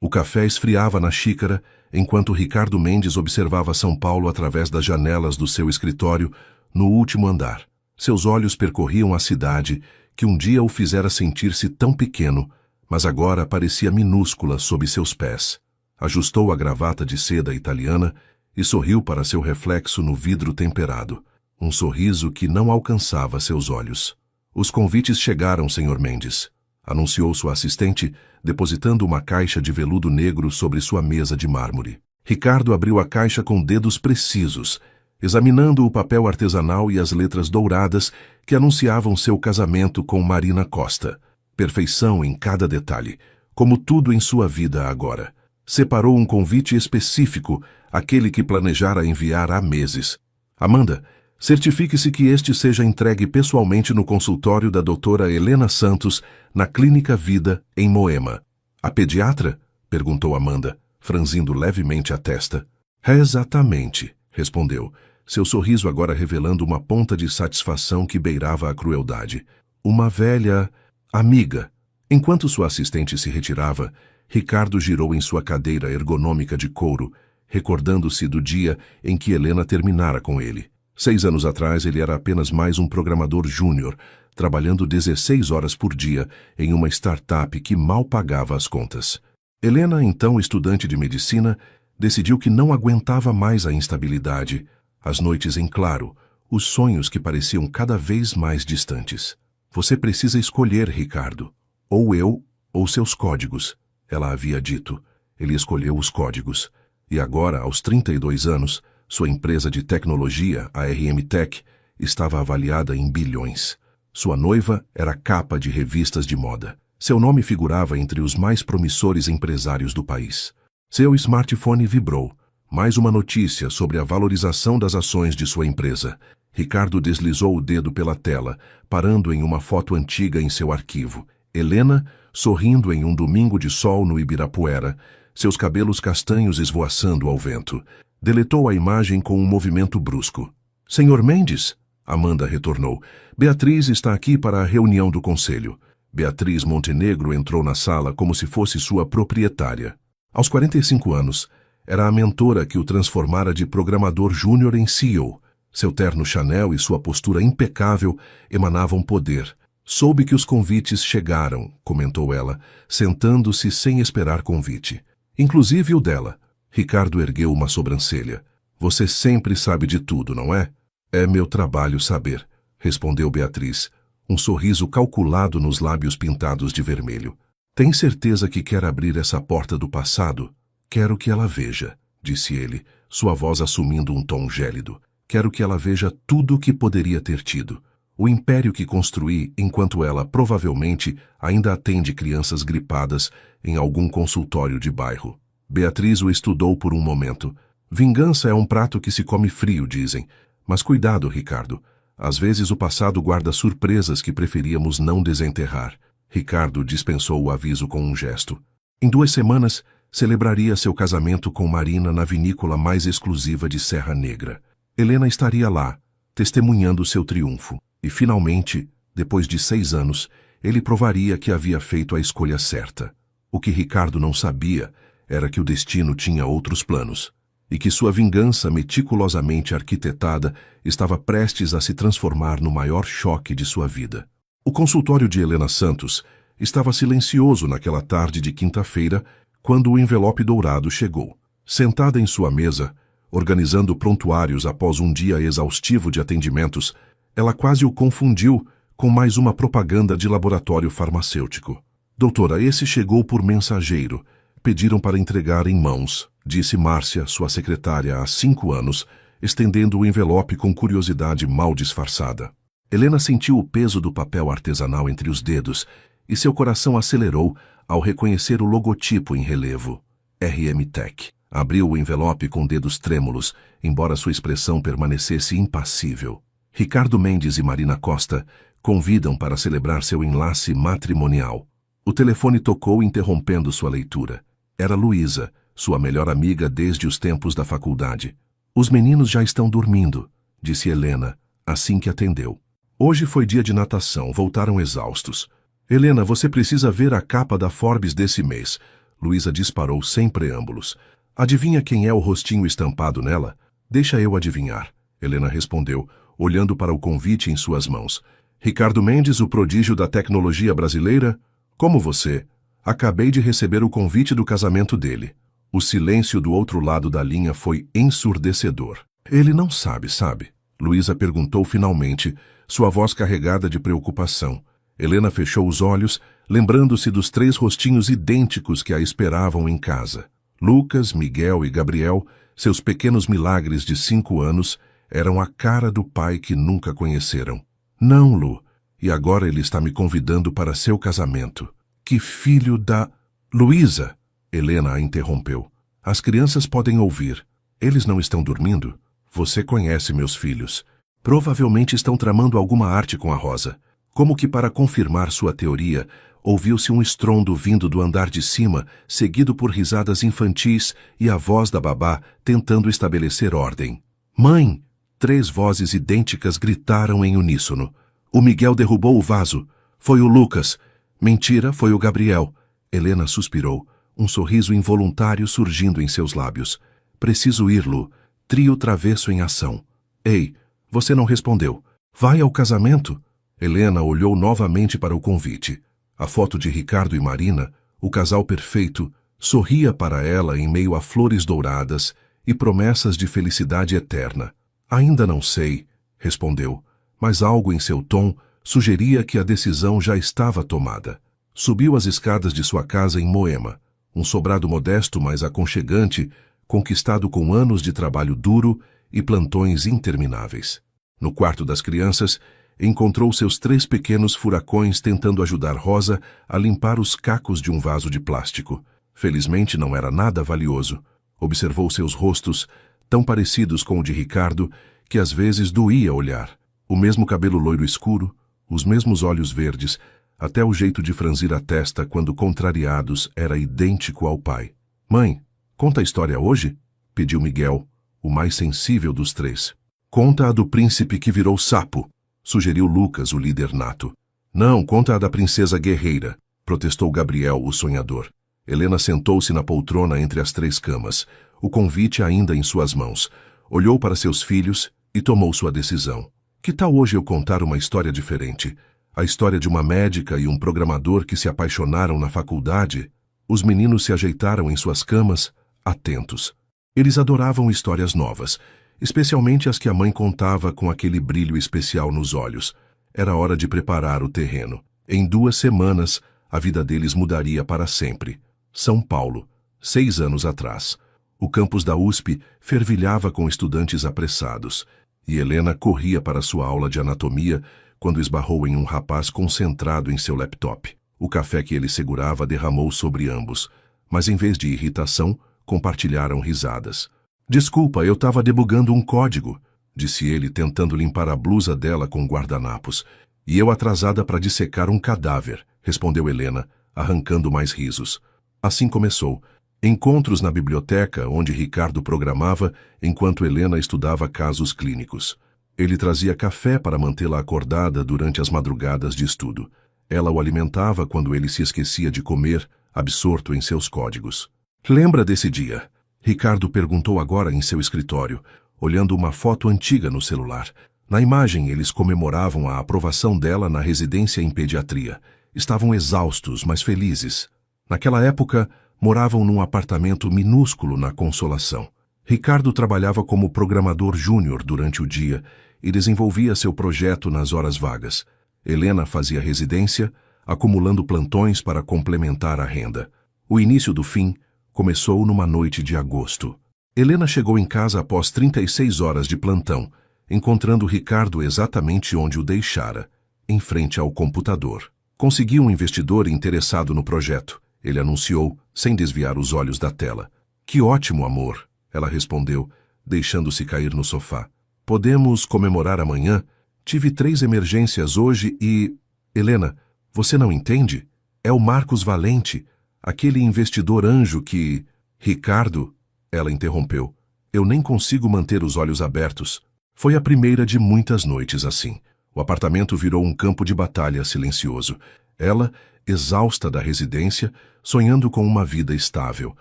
O café esfriava na xícara, enquanto Ricardo Mendes observava São Paulo através das janelas do seu escritório, no último andar. Seus olhos percorriam a cidade, que um dia o fizera sentir-se tão pequeno, mas agora parecia minúscula sob seus pés. Ajustou a gravata de seda italiana e sorriu para seu reflexo no vidro temperado, um sorriso que não alcançava seus olhos. Os convites chegaram, Sr. Mendes, anunciou sua assistente, depositando uma caixa de veludo negro sobre sua mesa de mármore. Ricardo abriu a caixa com dedos precisos, examinando o papel artesanal e as letras douradas que anunciavam seu casamento com Marina Costa. Perfeição em cada detalhe, como tudo em sua vida agora. Separou um convite específico, aquele que planejara enviar há meses. Amanda, certifique-se que este seja entregue pessoalmente no consultório da doutora Helena Santos, na Clínica Vida, em Moema. A pediatra? Perguntou Amanda, franzindo levemente a testa. Exatamente, respondeu, seu sorriso agora revelando uma ponta de satisfação que beirava a crueldade. Uma velha amiga. Enquanto sua assistente se retirava, Ricardo girou em sua cadeira ergonômica de couro, recordando-se do dia em que Helena terminara com ele. 6 anos atrás, ele era apenas mais um programador júnior, trabalhando 16 horas por dia em uma startup que mal pagava as contas. Helena, então estudante de medicina, decidiu que não aguentava mais a instabilidade, as noites em claro, os sonhos que pareciam cada vez mais distantes. Você precisa escolher, Ricardo. Ou eu, ou seus códigos, ela havia dito. Ele escolheu os códigos. E agora, aos 32 anos, sua empresa de tecnologia, a RM Tech, estava avaliada em bilhões. Sua noiva era capa de revistas de moda. Seu nome figurava entre os mais promissores empresários do país. Seu smartphone vibrou. Mais uma notícia sobre a valorização das ações de sua empresa. Ricardo deslizou o dedo pela tela, parando em uma foto antiga em seu arquivo. Helena, sorrindo em um domingo de sol no Ibirapuera, seus cabelos castanhos esvoaçando ao vento. Deletou a imagem com um movimento brusco. Sr. Mendes? Amanda retornou. Beatriz está aqui para a reunião do conselho. Beatriz Montenegro entrou na sala como se fosse sua proprietária. Aos 45 anos, era a mentora que o transformara de programador júnior em CEO. Seu terno Chanel e sua postura impecável emanavam poder. Soube que os convites chegaram, comentou ela, sentando-se sem esperar convite. Inclusive o dela. Ricardo ergueu uma sobrancelha. Você sempre sabe de tudo, não é? É meu trabalho saber, respondeu Beatriz, um sorriso calculado nos lábios pintados de vermelho. Tem certeza que quer abrir essa porta do passado? Quero que ela veja, disse ele, sua voz assumindo um tom gélido. Quero que ela veja tudo o que poderia ter tido. O império que construí enquanto ela, provavelmente, ainda atende crianças gripadas em algum consultório de bairro. Beatriz o estudou por um momento. Vingança é um prato que se come frio, dizem. Mas cuidado, Ricardo. Às vezes o passado guarda surpresas que preferíamos não desenterrar. Ricardo dispensou o aviso com um gesto. Em 2 semanas, celebraria seu casamento com Marina na vinícola mais exclusiva de Serra Negra. Helena estaria lá, testemunhando seu triunfo. E, finalmente, depois de 6 anos, ele provaria que havia feito a escolha certa. O que Ricardo não sabia era que o destino tinha outros planos, e que sua vingança meticulosamente arquitetada estava prestes a se transformar no maior choque de sua vida. O consultório de Helena Santos estava silencioso naquela tarde de quinta-feira, quando o envelope dourado chegou. Sentada em sua mesa, organizando prontuários após um dia exaustivo de atendimentos, ela quase o confundiu com mais uma propaganda de laboratório farmacêutico. Doutora, esse chegou por mensageiro. Pediram para entregar em mãos, disse Márcia, sua secretária há 5 anos, estendendo o envelope com curiosidade mal disfarçada. Helena sentiu o peso do papel artesanal entre os dedos e seu coração acelerou ao reconhecer o logotipo em relevo. RM Tech. Abriu o envelope com dedos trêmulos, embora sua expressão permanecesse impassível. Ricardo Mendes e Marina Costa convidam para celebrar seu enlace matrimonial. O telefone tocou interrompendo sua leitura. Era Luísa, sua melhor amiga desde os tempos da faculdade. Os meninos já estão dormindo, disse Helena, assim que atendeu. Hoje foi dia de natação, voltaram exaustos. Helena, você precisa ver a capa da Forbes desse mês. Luísa disparou sem preâmbulos. Adivinha quem é o rostinho estampado nela? Deixa eu adivinhar, Helena respondeu, olhando para o convite em suas mãos. Ricardo Mendes, o prodígio da tecnologia brasileira? Como você? Acabei de receber o convite do casamento dele. O silêncio do outro lado da linha foi ensurdecedor. Ele não sabe, sabe? Luísa perguntou finalmente, sua voz carregada de preocupação. Helena fechou os olhos, lembrando-se dos 3 rostinhos idênticos que a esperavam em casa. Lucas, Miguel e Gabriel, seus pequenos milagres de 5 anos, eram a cara do pai que nunca conheceram. Não, Lu, e agora ele está me convidando para seu casamento. Que filho da... Luísa! Helena a interrompeu. As crianças podem ouvir. Eles não estão dormindo? Você conhece meus filhos. Provavelmente estão tramando alguma arte com a Rosa. Como que para confirmar sua teoria, ouviu-se um estrondo vindo do andar de cima, seguido por risadas infantis e a voz da babá tentando estabelecer ordem. Mãe! 3 vozes idênticas gritaram em uníssono. O Miguel derrubou o vaso. Foi o Lucas. Mentira, foi o Gabriel. Helena suspirou, um sorriso involuntário surgindo em seus lábios. Preciso ir, Lu. Trio travesso em ação. Ei, você não respondeu. Vai ao casamento? Helena olhou novamente para o convite. A foto de Ricardo e Marina, o casal perfeito, sorria para ela em meio a flores douradas e promessas de felicidade eterna. Ainda não sei, respondeu, mas algo em seu tom sugeria que a decisão já estava tomada. Subiu as escadas de sua casa em Moema, um sobrado modesto mas aconchegante, conquistado com anos de trabalho duro e plantões intermináveis. No quarto das crianças, encontrou seus 3 pequenos furacões tentando ajudar Rosa a limpar os cacos de um vaso de plástico. Felizmente não era nada valioso. Observou seus rostos, tão parecidos com o de Ricardo, que às vezes doía olhar. O mesmo cabelo loiro escuro, os mesmos olhos verdes, até o jeito de franzir a testa quando contrariados era idêntico ao pai. Mãe, conta a história hoje? Pediu Miguel, o mais sensível dos 3. Conta a do príncipe que virou sapo, sugeriu Lucas, o líder nato. Não, conta a da princesa guerreira, protestou Gabriel, o sonhador. Helena sentou-se na poltrona entre as 3 camas, o convite ainda em suas mãos. Olhou para seus filhos e tomou sua decisão. Que tal hoje eu contar uma história diferente? A história de uma médica e um programador que se apaixonaram na faculdade? Os meninos se ajeitaram em suas camas, atentos. Eles adoravam histórias novas, especialmente as que a mãe contava com aquele brilho especial nos olhos. Era hora de preparar o terreno. Em 2 semanas, a vida deles mudaria para sempre. São Paulo, 6 anos atrás. O campus da USP fervilhava com estudantes apressados, e Helena corria para sua aula de anatomia quando esbarrou em um rapaz concentrado em seu laptop. O café que ele segurava derramou sobre ambos, mas em vez de irritação, compartilharam risadas. Desculpa, eu estava debugando um código, disse ele tentando limpar a blusa dela com guardanapos. E eu atrasada para dissecar um cadáver, respondeu Helena, arrancando mais risos. Assim começou. Encontros na biblioteca, onde Ricardo programava, enquanto Helena estudava casos clínicos. Ele trazia café para mantê-la acordada durante as madrugadas de estudo. Ela o alimentava quando ele se esquecia de comer, absorto em seus códigos. Lembra desse dia? Ricardo perguntou agora em seu escritório, olhando uma foto antiga no celular. Na imagem, eles comemoravam a aprovação dela na residência em pediatria. Estavam exaustos, mas felizes. Naquela época, moravam num apartamento minúsculo na Consolação. Ricardo trabalhava como programador júnior durante o dia e desenvolvia seu projeto nas horas vagas. Helena fazia residência, acumulando plantões para complementar a renda. O início do fim começou numa noite de agosto. Helena chegou em casa após 36 horas de plantão, encontrando Ricardo exatamente onde o deixara, em frente ao computador. Conseguiu um investidor interessado no projeto. Ele anunciou, sem desviar os olhos da tela. Que ótimo, amor, ela respondeu, deixando-se cair no sofá. Podemos comemorar amanhã? Tive 3 emergências hoje e... Helena, você não entende? É o Marcos Valente, aquele investidor anjo que... Ricardo, ela interrompeu. Eu nem consigo manter os olhos abertos. Foi a primeira de muitas noites assim. O apartamento virou um campo de batalha silencioso. Ela, exausta da residência, sonhando com uma vida estável.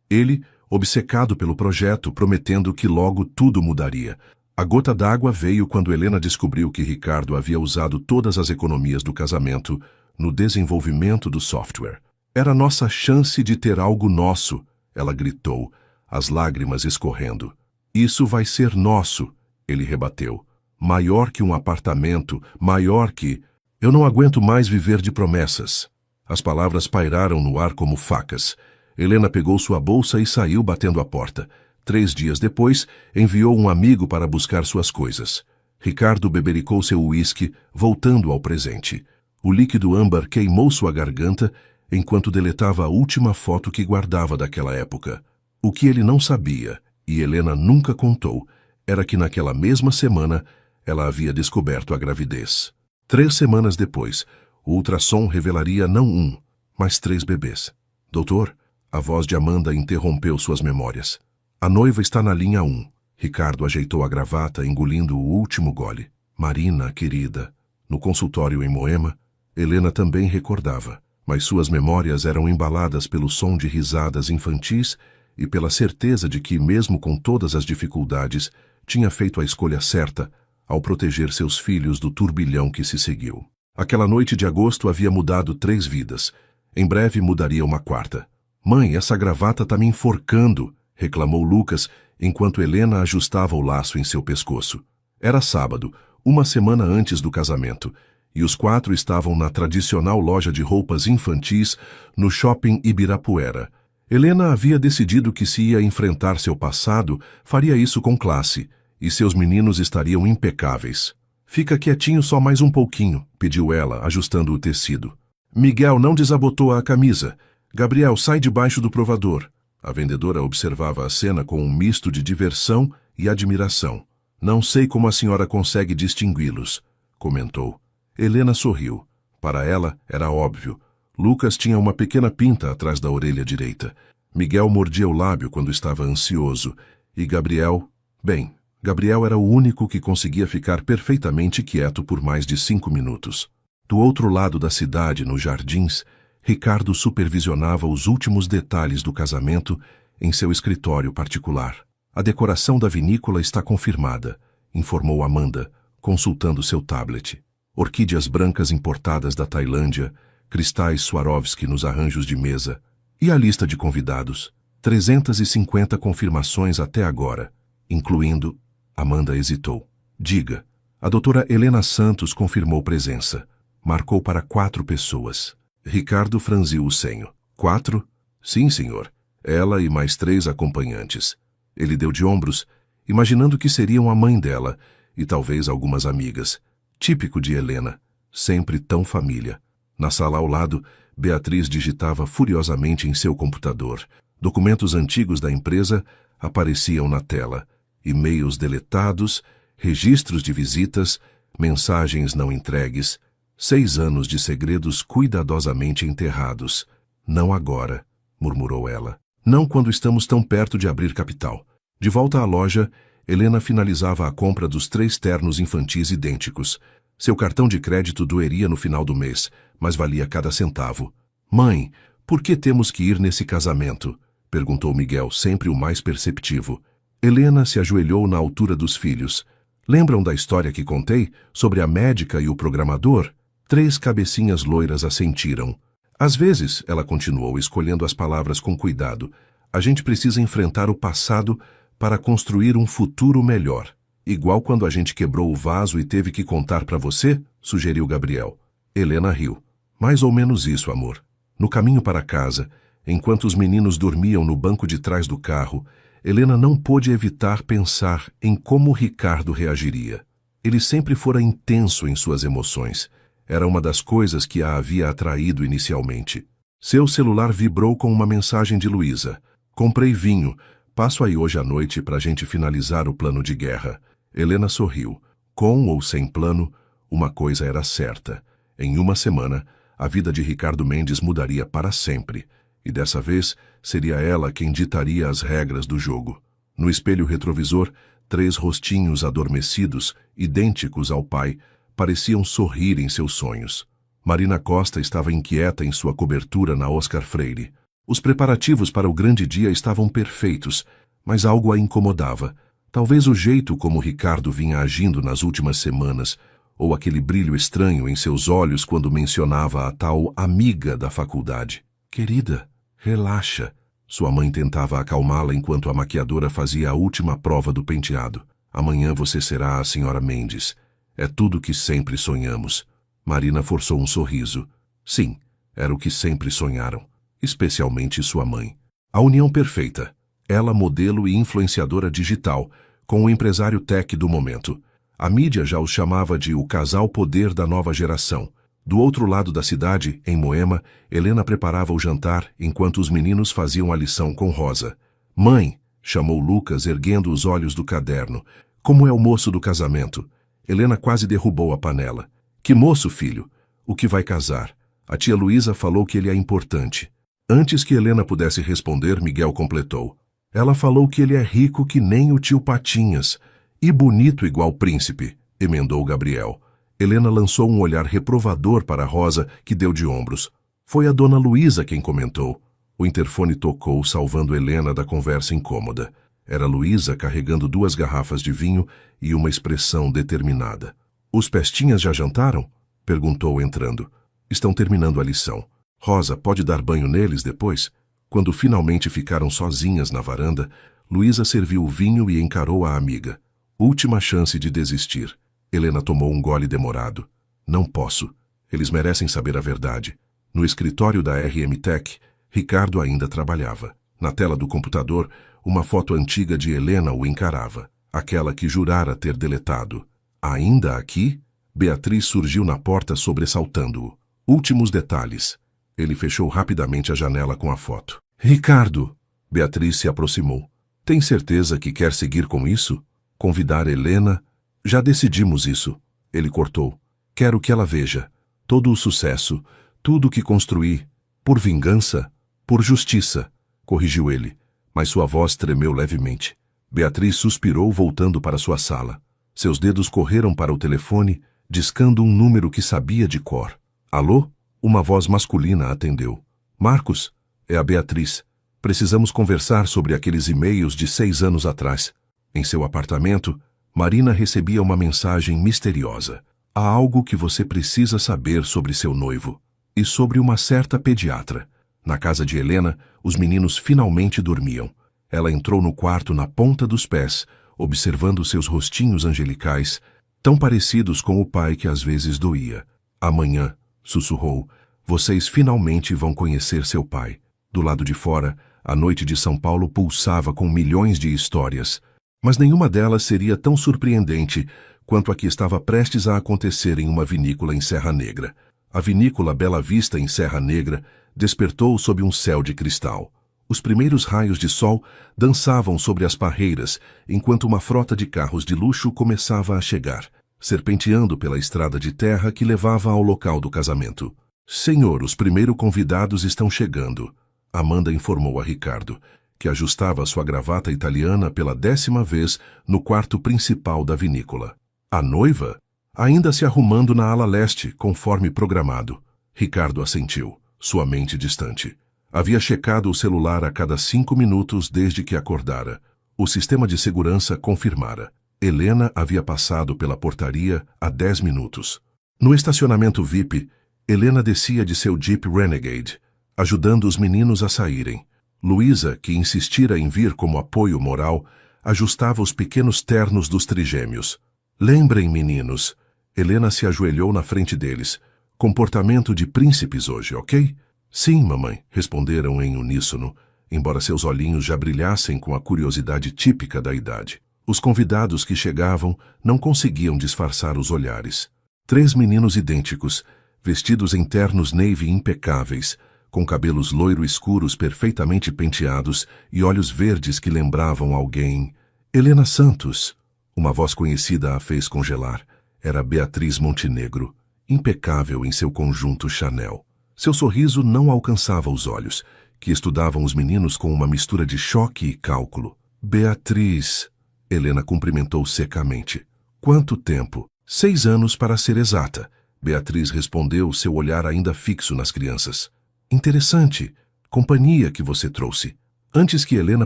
Ele, obcecado pelo projeto, prometendo que logo tudo mudaria. A gota d'água veio quando Helena descobriu que Ricardo havia usado todas as economias do casamento no desenvolvimento do software. Era nossa chance de ter algo nosso, ela gritou, as lágrimas escorrendo. Isso vai ser nosso, ele rebateu. Maior que um apartamento, maior que... Eu não aguento mais viver de promessas. As palavras pairaram no ar como facas. Helena pegou sua bolsa e saiu batendo a porta. 3 dias depois, enviou um amigo para buscar suas coisas. Ricardo bebericou seu uísque, voltando ao presente. O líquido âmbar queimou sua garganta enquanto deletava a última foto que guardava daquela época. O que ele não sabia, e Helena nunca contou, era que naquela mesma semana ela havia descoberto a gravidez. 3 semanas depois, o ultrassom revelaria não 1, mas 3 bebês. Doutor, a voz de Amanda interrompeu suas memórias. A noiva está na linha 1. Ricardo ajeitou a gravata, engolindo o último gole. Marina, querida. No consultório em Moema, Helena também recordava, mas suas memórias eram embaladas pelo som de risadas infantis e pela certeza de que, mesmo com todas as dificuldades, tinha feito a escolha certa ao proteger seus filhos do turbilhão que se seguiu. Aquela noite de agosto havia mudado 3 vidas. Em breve mudaria uma 4ª. Mãe, essa gravata tá me enforcando, reclamou Lucas, enquanto Helena ajustava o laço em seu pescoço. Era sábado, uma semana antes do casamento, e os 4 estavam na tradicional loja de roupas infantis no shopping Ibirapuera. Helena havia decidido que se ia enfrentar seu passado, faria isso com classe, e seus meninos estariam impecáveis. Fica quietinho só mais um pouquinho, pediu ela, ajustando o tecido. Miguel não desabotou a camisa. Gabriel, sai debaixo do provador. A vendedora observava a cena com um misto de diversão e admiração. Não sei como a senhora consegue distingui-los, comentou. Helena sorriu. Para ela, era óbvio. Lucas tinha uma pequena pinta atrás da orelha direita. Miguel mordia o lábio quando estava ansioso. E Gabriel... Bem, Gabriel era o único que conseguia ficar perfeitamente quieto por mais de 5 minutos. Do outro lado da cidade, nos jardins, Ricardo supervisionava os últimos detalhes do casamento em seu escritório particular. A decoração da vinícola está confirmada, informou Amanda, consultando seu tablet. Orquídeas brancas importadas da Tailândia, cristais Swarovski nos arranjos de mesa. E a lista de convidados? 350 confirmações até agora, incluindo... Amanda hesitou. Diga. A doutora Helena Santos confirmou presença. Marcou para 4 pessoas. Ricardo franziu o senho. 4? Sim, senhor. Ela e mais 3 acompanhantes. Ele deu de ombros, imaginando que seriam a mãe dela e talvez algumas amigas. Típico de Helena. Sempre tão família. Na sala ao lado, Beatriz digitava furiosamente em seu computador. Documentos antigos da empresa apareciam na tela. E-mails deletados, registros de visitas, mensagens não entregues, 6 anos de segredos cuidadosamente enterrados. Não agora, murmurou ela. Não quando estamos tão perto de abrir capital. De volta à loja, Helena finalizava a compra dos 3 ternos infantis idênticos. Seu cartão de crédito doeria no final do mês, mas valia cada centavo. Mãe, por que temos que ir nesse casamento? Perguntou Miguel, sempre o mais perceptivo. Helena se ajoelhou na altura dos filhos. Lembram da história que contei sobre a médica e o programador? 3 cabecinhas loiras assentiram. Às vezes, ela continuou, escolhendo as palavras com cuidado, a gente precisa enfrentar o passado para construir um futuro melhor. Igual quando a gente quebrou o vaso e teve que contar para você, sugeriu Gabriel. Helena riu. Mais ou menos isso, amor. No caminho para casa, enquanto os meninos dormiam no banco de trás do carro, Helena não pôde evitar pensar em como Ricardo reagiria. Ele sempre fora intenso em suas emoções. Era uma das coisas que a havia atraído inicialmente. Seu celular vibrou com uma mensagem de Luísa. Comprei vinho. Passo aí hoje à noite para a gente finalizar o plano de guerra. Helena sorriu. Com ou sem plano, uma coisa era certa. Em uma semana, a vida de Ricardo Mendes mudaria para sempre. E dessa vez, seria ela quem ditaria as regras do jogo. No espelho retrovisor, 3 rostinhos adormecidos, idênticos ao pai, pareciam sorrir em seus sonhos. Marina Costa estava inquieta em sua cobertura na Oscar Freire. Os preparativos para o grande dia estavam perfeitos, mas algo a incomodava. Talvez o jeito como Ricardo vinha agindo nas últimas semanas, ou aquele brilho estranho em seus olhos quando mencionava a tal amiga da faculdade. Querida, relaxa. Sua mãe tentava acalmá-la enquanto a maquiadora fazia a última prova do penteado. Amanhã você será a senhora Mendes. É tudo o que sempre sonhamos. Marina forçou um sorriso. Sim, era o que sempre sonharam, especialmente sua mãe. A união perfeita. Ela, modelo e influenciadora digital, com o empresário tech do momento. A mídia já os chamava de o casal poder da nova geração. Do outro lado da cidade, em Moema, Helena preparava o jantar enquanto os meninos faziam a lição com Rosa. Mãe, chamou Lucas erguendo os olhos do caderno. Como é o moço do casamento? Helena quase derrubou a panela. Que moço, filho? O que vai casar? A tia Luísa falou que ele é importante. Antes que Helena pudesse responder, Miguel completou. Ela falou que ele é rico que nem o tio Patinhas. E bonito igual príncipe, emendou Gabriel. Helena lançou um olhar reprovador para Rosa, que deu de ombros. Foi a dona Luísa quem comentou. O interfone tocou, salvando Helena da conversa incômoda. Era Luísa carregando 2 garrafas de vinho e uma expressão determinada. Os pestinhas já jantaram? Perguntou entrando. Estão terminando a lição. Rosa, pode dar banho neles depois? Quando finalmente ficaram sozinhas na varanda, Luísa serviu o vinho e encarou a amiga. Última chance de desistir. Helena tomou um gole demorado. Não posso. Eles merecem saber a verdade. No escritório da RM Tech, Ricardo ainda trabalhava. Na tela do computador, uma foto antiga de Helena o encarava. Aquela que jurara ter deletado. Ainda aqui? Beatriz surgiu na porta sobressaltando-o. Últimos detalhes. Ele fechou rapidamente a janela com a foto. Ricardo! Beatriz se aproximou. Tem certeza que quer seguir com isso? Convidar Helena? Já decidimos isso. Ele cortou. Quero que ela veja. Todo o sucesso, tudo o que construí. Por vingança? Por justiça, corrigiu ele. Mas sua voz tremeu levemente. Beatriz suspirou voltando para sua sala. Seus dedos correram para o telefone, discando um número que sabia de cor. Alô? Uma voz masculina atendeu. Marcos, é a Beatriz. Precisamos conversar sobre aqueles e-mails de 6 anos atrás. Em seu apartamento, Marina recebia uma mensagem misteriosa. Há algo que você precisa saber sobre seu noivo. E sobre uma certa pediatra. Na casa de Helena, os meninos finalmente dormiam. Ela entrou no quarto na ponta dos pés, observando seus rostinhos angelicais, tão parecidos com o pai que às vezes doía. Amanhã, sussurrou, vocês finalmente vão conhecer seu pai. Do lado de fora, a noite de São Paulo pulsava com milhões de histórias, mas nenhuma delas seria tão surpreendente quanto a que estava prestes a acontecer em uma vinícola em Serra Negra. A vinícola Bela Vista em Serra Negra despertou sob um céu de cristal. Os primeiros raios de sol dançavam sobre as parreiras, enquanto uma frota de carros de luxo começava a chegar, serpenteando pela estrada de terra que levava ao local do casamento. Senhor, os primeiros convidados estão chegando, Amanda informou a Ricardo, que ajustava sua gravata italiana pela 10ª vez no quarto principal da vinícola. A noiva? Ainda se arrumando na ala leste, conforme programado. Ricardo assentiu, sua mente distante. Havia checado o celular a cada 5 minutos desde que acordara. O sistema de segurança confirmara. Helena havia passado pela portaria há 10 minutos. No estacionamento VIP, Helena descia de seu Jeep Renegade, ajudando os meninos a saírem. Luísa, que insistira em vir como apoio moral, ajustava os pequenos ternos dos trigêmeos. Lembrem, meninos. Helena se ajoelhou na frente deles. Comportamento de príncipes hoje, ok? Sim, mamãe, responderam em uníssono, embora seus olhinhos já brilhassem com a curiosidade típica da idade. Os convidados que chegavam não conseguiam disfarçar os olhares. 3 meninos idênticos, vestidos em ternos navy impecáveis, com cabelos loiro escuros perfeitamente penteados e olhos verdes que lembravam alguém. Helena Santos. Uma voz conhecida a fez congelar. Era Beatriz Montenegro, impecável em seu conjunto Chanel. Seu sorriso não alcançava os olhos, que estudavam os meninos com uma mistura de choque e cálculo. Beatriz, Helena cumprimentou secamente. Quanto tempo? 6 anos para ser exata. Beatriz respondeu, seu olhar ainda fixo nas crianças. Interessante. Companhia que você trouxe. Antes que Helena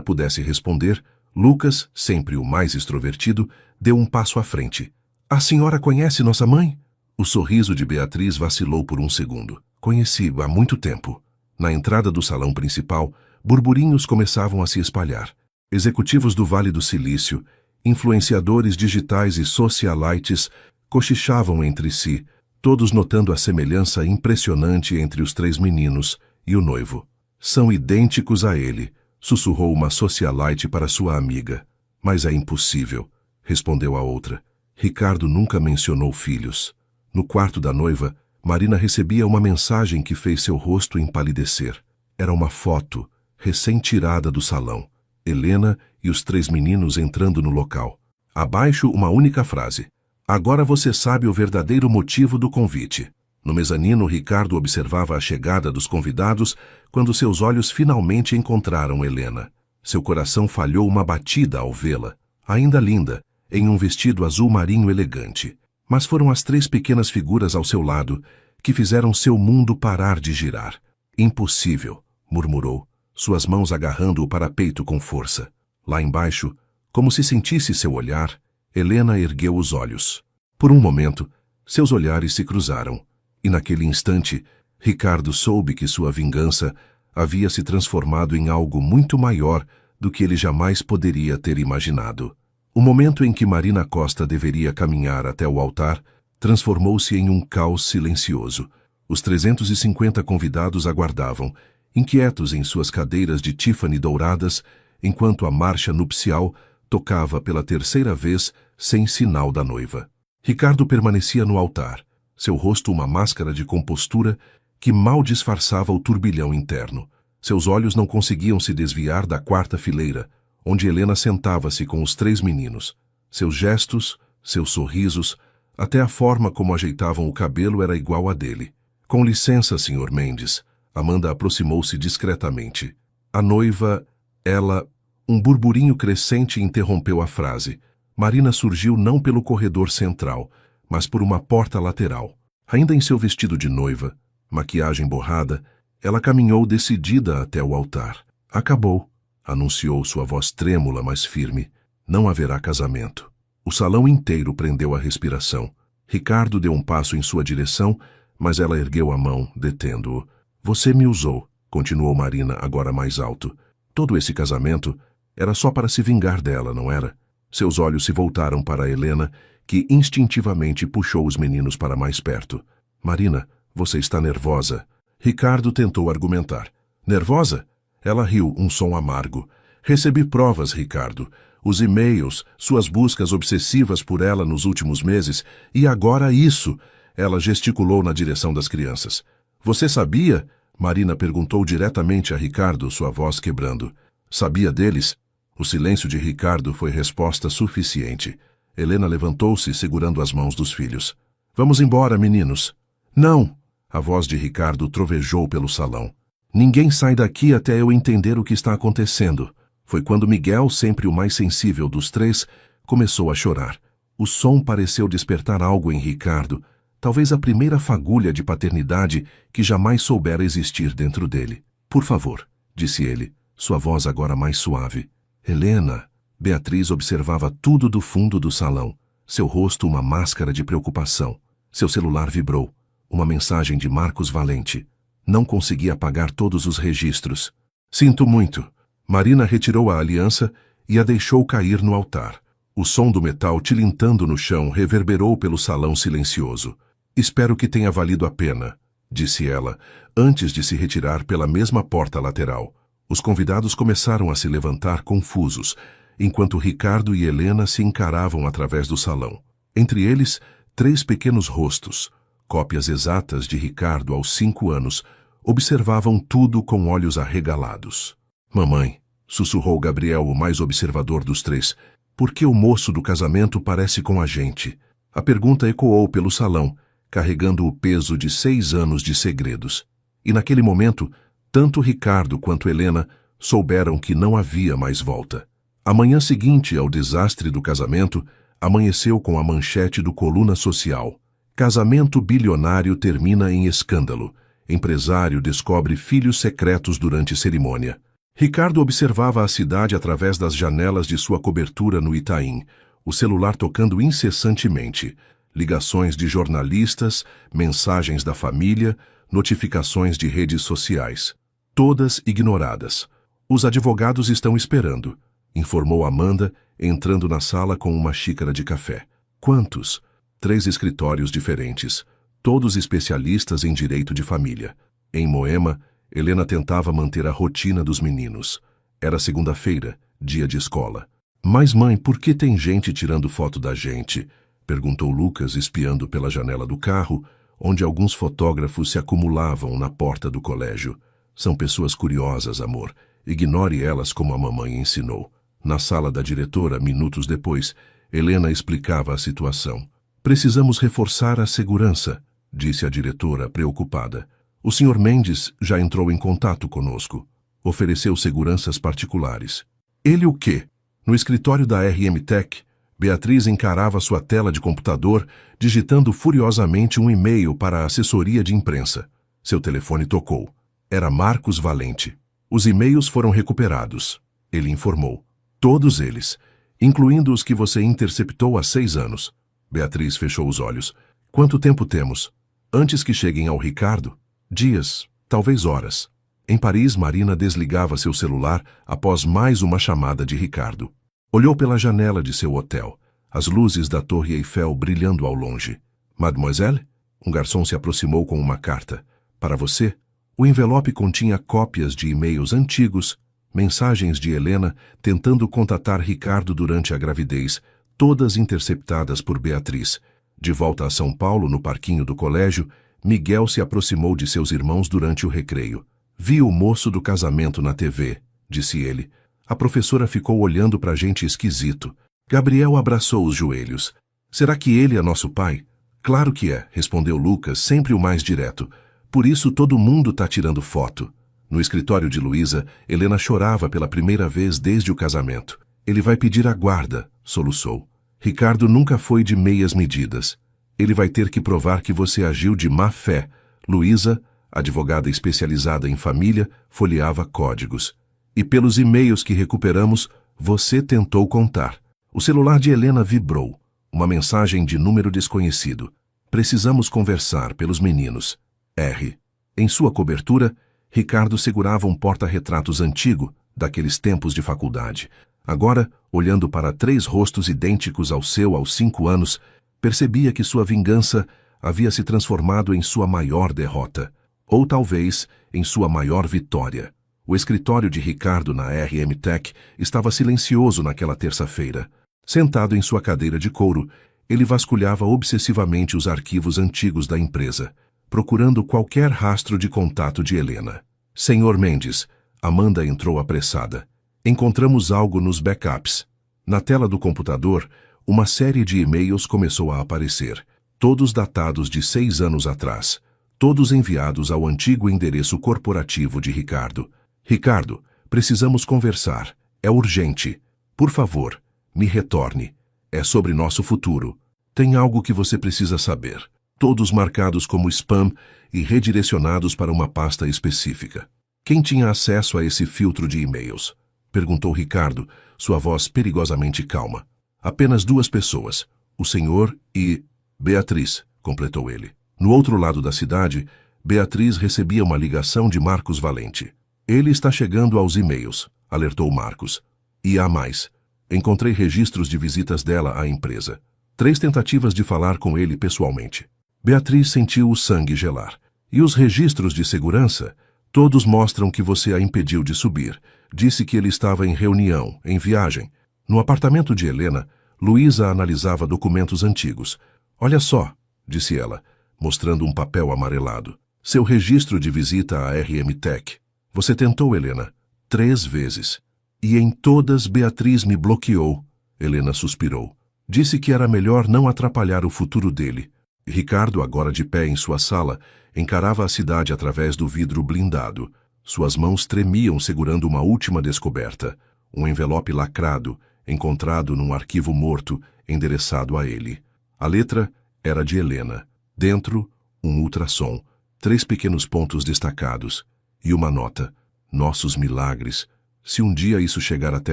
pudesse responder, Lucas, sempre o mais extrovertido, deu um passo à frente. A senhora conhece nossa mãe? O sorriso de Beatriz vacilou por um segundo. Conheci há muito tempo. Na entrada do salão principal, burburinhos começavam a se espalhar. Executivos do Vale do Silício, influenciadores digitais e socialites cochichavam entre si, todos notando a semelhança impressionante entre os 3 meninos e o noivo. São idênticos a ele, sussurrou uma socialite para sua amiga. Mas é impossível, respondeu a outra. Ricardo nunca mencionou filhos. No quarto da noiva, Marina recebia uma mensagem que fez seu rosto empalidecer. Era uma foto, recém-tirada do salão. Helena e os 3 meninos entrando no local. Abaixo, uma única frase. Agora você sabe o verdadeiro motivo do convite. No mezanino, Ricardo observava a chegada dos convidados quando seus olhos finalmente encontraram Helena. Seu coração falhou uma batida ao vê-la, ainda linda, em um vestido azul marinho elegante. Mas foram as 3 pequenas figuras ao seu lado que fizeram seu mundo parar de girar. Impossível, murmurou, suas mãos agarrando o parapeito com força. Lá embaixo, como se sentisse seu olhar, Helena ergueu os olhos. Por um momento, seus olhares se cruzaram, e naquele instante, Ricardo soube que sua vingança havia se transformado em algo muito maior do que ele jamais poderia ter imaginado. O momento em que Marina Costa deveria caminhar até o altar transformou-se em um caos silencioso. Os 350 convidados aguardavam, inquietos em suas cadeiras de Tiffany douradas, enquanto a marcha nupcial tocava pela 3ª vez sem sinal da noiva. Ricardo permanecia no altar, seu rosto uma máscara de compostura que mal disfarçava o turbilhão interno. Seus olhos não conseguiam se desviar da 4ª fileira, onde Helena sentava-se com os 3 meninos. Seus gestos, seus sorrisos, até a forma como ajeitavam o cabelo era igual à dele. Com licença, Sr. Mendes. Amanda aproximou-se discretamente. A noiva, ela... Um burburinho crescente interrompeu a frase. Marina surgiu não pelo corredor central, mas por uma porta lateral. Ainda em seu vestido de noiva, maquiagem borrada, ela caminhou decidida até o altar. Acabou, anunciou sua voz trêmula, mas firme. Não haverá casamento. O salão inteiro prendeu a respiração. Ricardo deu um passo em sua direção, mas ela ergueu a mão, detendo-o. Você me usou, continuou Marina, agora mais alto. Todo esse casamento era só para se vingar dela, não era? Seus olhos se voltaram para Helena, que instintivamente puxou os meninos para mais perto. Marina, você está nervosa. Ricardo tentou argumentar. Nervosa? Ela riu, um som amargo. Recebi provas, Ricardo. Os e-mails, suas buscas obsessivas por ela nos últimos meses, e agora isso. Ela gesticulou na direção das crianças. Você sabia? Marina perguntou diretamente a Ricardo, sua voz quebrando. Sabia deles? O silêncio de Ricardo foi resposta suficiente. Helena levantou-se, segurando as mãos dos filhos. Vamos embora, meninos. Não! A voz de Ricardo trovejou pelo salão. Ninguém sai daqui até eu entender o que está acontecendo. Foi quando Miguel, sempre o mais sensível dos 3, começou a chorar. O som pareceu despertar algo em Ricardo, talvez a primeira fagulha de paternidade que jamais soubera existir dentro dele. Por favor, disse ele, sua voz agora mais suave. Helena. Beatriz observava tudo do fundo do salão, seu rosto uma máscara de preocupação. Seu celular vibrou. Uma mensagem de Marcos Valente. Não conseguia apagar todos os registros. Sinto muito. Marina retirou a aliança e a deixou cair no altar. O som do metal tilintando no chão reverberou pelo salão silencioso. Espero que tenha valido a pena, disse ela, antes de se retirar pela mesma porta lateral. Os convidados começaram a se levantar confusos, enquanto Ricardo e Helena se encaravam através do salão. Entre eles, 3 pequenos rostos, cópias exatas de Ricardo aos 5 anos, observavam tudo com olhos arregalados. Mamãe, sussurrou Gabriel, o mais observador dos 3, por que o moço do casamento parece com a gente? A pergunta ecoou pelo salão, carregando o peso de 6 anos de segredos. E naquele momento, tanto Ricardo quanto Helena souberam que não havia mais volta. A manhã seguinte ao desastre do casamento, amanheceu com a manchete do Coluna Social. Casamento bilionário termina em escândalo. Empresário descobre filhos secretos durante cerimônia. Ricardo observava a cidade através das janelas de sua cobertura no Itaim, o celular tocando incessantemente. Ligações de jornalistas, mensagens da família, notificações de redes sociais. Todas ignoradas. Os advogados estão esperando, informou Amanda, entrando na sala com uma xícara de café. Quantos? 3 escritórios diferentes, todos especialistas em direito de família. Em Moema, Helena tentava manter a rotina dos meninos. Era segunda-feira, dia de escola. Mas mãe, por que tem gente tirando foto da gente? Perguntou Lucas, espiando pela janela do carro, onde alguns fotógrafos se acumulavam na porta do colégio. São pessoas curiosas, amor. Ignore elas como a mamãe ensinou. Na sala da diretora, minutos depois, Helena explicava a situação. Precisamos reforçar a segurança, disse a diretora, preocupada. O Sr. Mendes já entrou em contato conosco. Ofereceu seguranças particulares. Ele o quê? No escritório da RM Tech, Beatriz encarava sua tela de computador, digitando furiosamente um e-mail para a assessoria de imprensa. Seu telefone tocou. Era Marcos Valente. Os e-mails foram recuperados. Ele informou. Todos eles, incluindo os que você interceptou há 6 anos. Beatriz fechou os olhos. Quanto tempo temos? Antes que cheguem ao Ricardo? Dias, talvez horas. Em Paris, Marina desligava seu celular após mais uma chamada de Ricardo. Olhou pela janela de seu hotel, as luzes da Torre Eiffel brilhando ao longe. Mademoiselle? Um garçom se aproximou com uma carta. Para você? O envelope continha cópias de e-mails antigos, mensagens de Helena tentando contatar Ricardo durante a gravidez, todas interceptadas por Beatriz. De volta a São Paulo, no parquinho do colégio, Miguel se aproximou de seus irmãos durante o recreio. Vi o moço do casamento na TV, disse ele. A professora ficou olhando pra gente esquisito. Gabriel abraçou os joelhos. Será que ele é nosso pai? Claro que é, respondeu Lucas, sempre o mais direto. Por isso todo mundo tá tirando foto. No escritório de Luísa, Helena chorava pela primeira vez desde o casamento. Ele vai pedir a guarda, soluçou. Ricardo nunca foi de meias medidas. Ele vai ter que provar que você agiu de má fé. Luísa, advogada especializada em família, folheava códigos. E pelos e-mails que recuperamos, você tentou contar. O celular de Helena vibrou. Uma mensagem de número desconhecido. Precisamos conversar pelos meninos. R. Em sua cobertura, Ricardo segurava um porta-retratos antigo, daqueles tempos de faculdade. Agora, olhando para 3 rostos idênticos ao seu aos 5 anos, percebia que sua vingança havia se transformado em sua maior derrota. Ou talvez, em sua maior vitória. O escritório de Ricardo na RM Tech estava silencioso naquela terça-feira. Sentado em sua cadeira de couro, ele vasculhava obsessivamente os arquivos antigos da empresa, procurando qualquer rastro de contato de Helena. Senhor Mendes, Amanda entrou apressada. Encontramos algo nos backups. Na tela do computador, uma série de e-mails começou a aparecer, todos datados de 6 anos atrás, todos enviados ao antigo endereço corporativo de Ricardo. Ricardo, precisamos conversar. É urgente. Por favor, me retorne. É sobre nosso futuro. Tem algo que você precisa saber. Todos marcados como spam e redirecionados para uma pasta específica. Quem tinha acesso a esse filtro de e-mails? Perguntou Ricardo, sua voz perigosamente calma. Apenas 2 pessoas, o senhor e Beatriz, completou ele. No outro lado da cidade, Beatriz recebia uma ligação de Marcos Valente. Ele está chegando aos e-mails, alertou Marcos. E há mais. Encontrei registros de visitas dela à empresa. 3 tentativas de falar com ele pessoalmente. Beatriz sentiu o sangue gelar. E os registros de segurança? Todos mostram que você a impediu de subir. Disse que ele estava em reunião, em viagem. No apartamento de Helena, Luísa analisava documentos antigos. Olha só, disse ela, mostrando um papel amarelado. Seu registro de visita à RM Tech. Você tentou, Helena, 3 vezes. E em todas Beatriz me bloqueou. Helena suspirou. Disse que era melhor não atrapalhar o futuro dele. Ricardo, agora de pé em sua sala, encarava a cidade através do vidro blindado. Suas mãos tremiam segurando uma última descoberta. Um envelope lacrado, encontrado num arquivo morto, endereçado a ele. A letra era de Helena. Dentro, um ultrassom, 3 pequenos pontos destacados e uma nota. Nossos milagres. Se um dia isso chegar até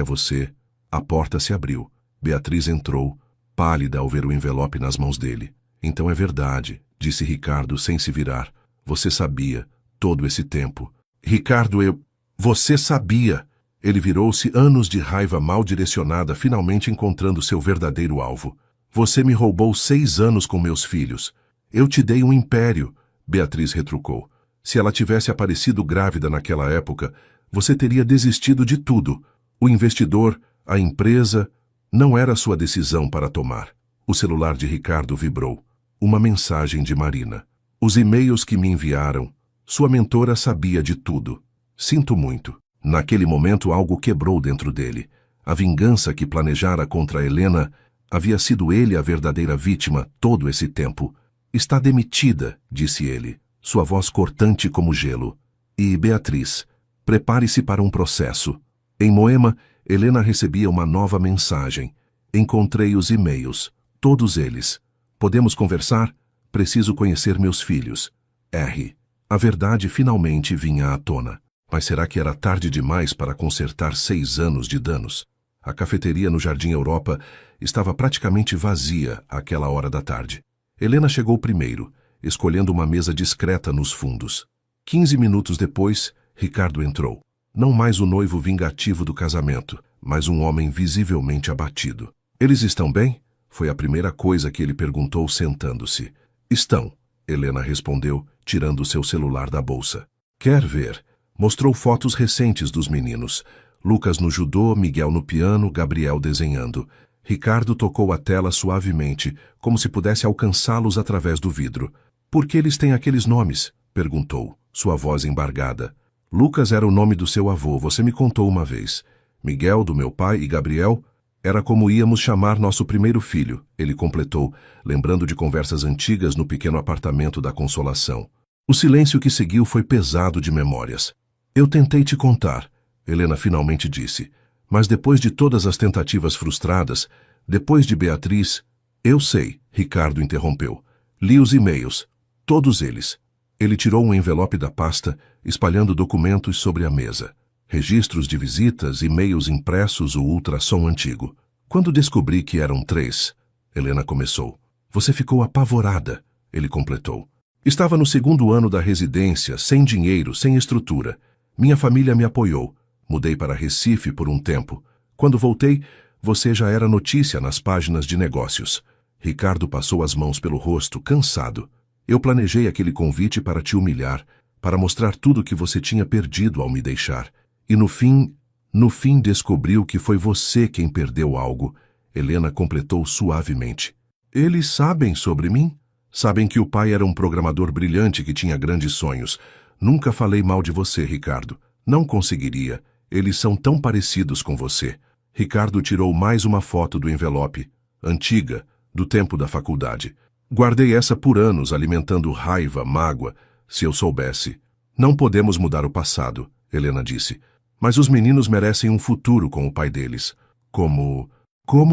você... A porta se abriu. Beatriz entrou, pálida ao ver o envelope nas mãos dele. Então é verdade, disse Ricardo sem se virar. Você sabia, todo esse tempo. Ricardo, Você sabia! Ele virou-se, anos de raiva mal direcionada, finalmente encontrando seu verdadeiro alvo. Você me roubou 6 anos com meus filhos. Eu te dei um império, Beatriz retrucou. Se ela tivesse aparecido grávida naquela época, você teria desistido de tudo. O investidor, a empresa, não era sua decisão para tomar. O celular de Ricardo vibrou. Uma mensagem de Marina. Os e-mails que me enviaram. Sua mentora sabia de tudo. Sinto muito. Naquele momento algo quebrou dentro dele. A vingança que planejara contra Helena havia sido ele a verdadeira vítima todo esse tempo. Está demitida, disse ele, sua voz cortante como gelo. E Beatriz, prepare-se para um processo. Em Moema, Helena recebia uma nova mensagem. Encontrei os e-mails, todos eles. Podemos conversar? Preciso conhecer meus filhos. R. A verdade finalmente vinha à tona. Mas será que era tarde demais para consertar 6 anos de danos? A cafeteria no Jardim Europa estava praticamente vazia àquela hora da tarde. Helena chegou primeiro, escolhendo uma mesa discreta nos fundos. 15 minutos depois, Ricardo entrou. Não mais o noivo vingativo do casamento, mas um homem visivelmente abatido. Eles estão bem? Foi a primeira coisa que ele perguntou sentando-se. Estão, Helena respondeu, tirando seu celular da bolsa. Quer ver? Mostrou fotos recentes dos meninos. Lucas no judô, Miguel no piano, Gabriel desenhando. Ricardo tocou a tela suavemente, como se pudesse alcançá-los através do vidro. Por que eles têm aqueles nomes? Perguntou, sua voz embargada. Lucas era o nome do seu avô, você me contou uma vez. Miguel, do meu pai, e Gabriel, era como íamos chamar nosso primeiro filho, ele completou, lembrando de conversas antigas no pequeno apartamento da Consolação. O silêncio que seguiu foi pesado de memórias. Eu tentei te contar, Helena finalmente disse, mas depois de todas as tentativas frustradas, depois de Beatriz... Eu sei, Ricardo interrompeu. Li os e-mails, todos eles. Ele tirou um envelope da pasta, espalhando documentos sobre a mesa. Registros de visitas, e-mails impressos, o ultrassom antigo. Quando descobri que eram 3, Helena começou. Você ficou apavorada, ele completou. Estava no 2º ano da residência, sem dinheiro, sem estrutura. Minha família me apoiou. Mudei para Recife por um tempo. Quando voltei, você já era notícia nas páginas de negócios. Ricardo passou as mãos pelo rosto, cansado. Eu planejei aquele convite para te humilhar, para mostrar tudo o que você tinha perdido ao me deixar. E no fim descobriu que foi você quem perdeu algo. Helena completou suavemente. Eles sabem sobre mim? Sabem que o pai era um programador brilhante que tinha grandes sonhos. Nunca falei mal de você, Ricardo. Não conseguiria. Eles são tão parecidos com você. Ricardo tirou mais uma foto do envelope, antiga, do tempo da faculdade. Guardei essa por anos, alimentando raiva, mágoa, se eu soubesse. Não podemos mudar o passado, Helena disse. Mas os meninos merecem um futuro com o pai deles. Como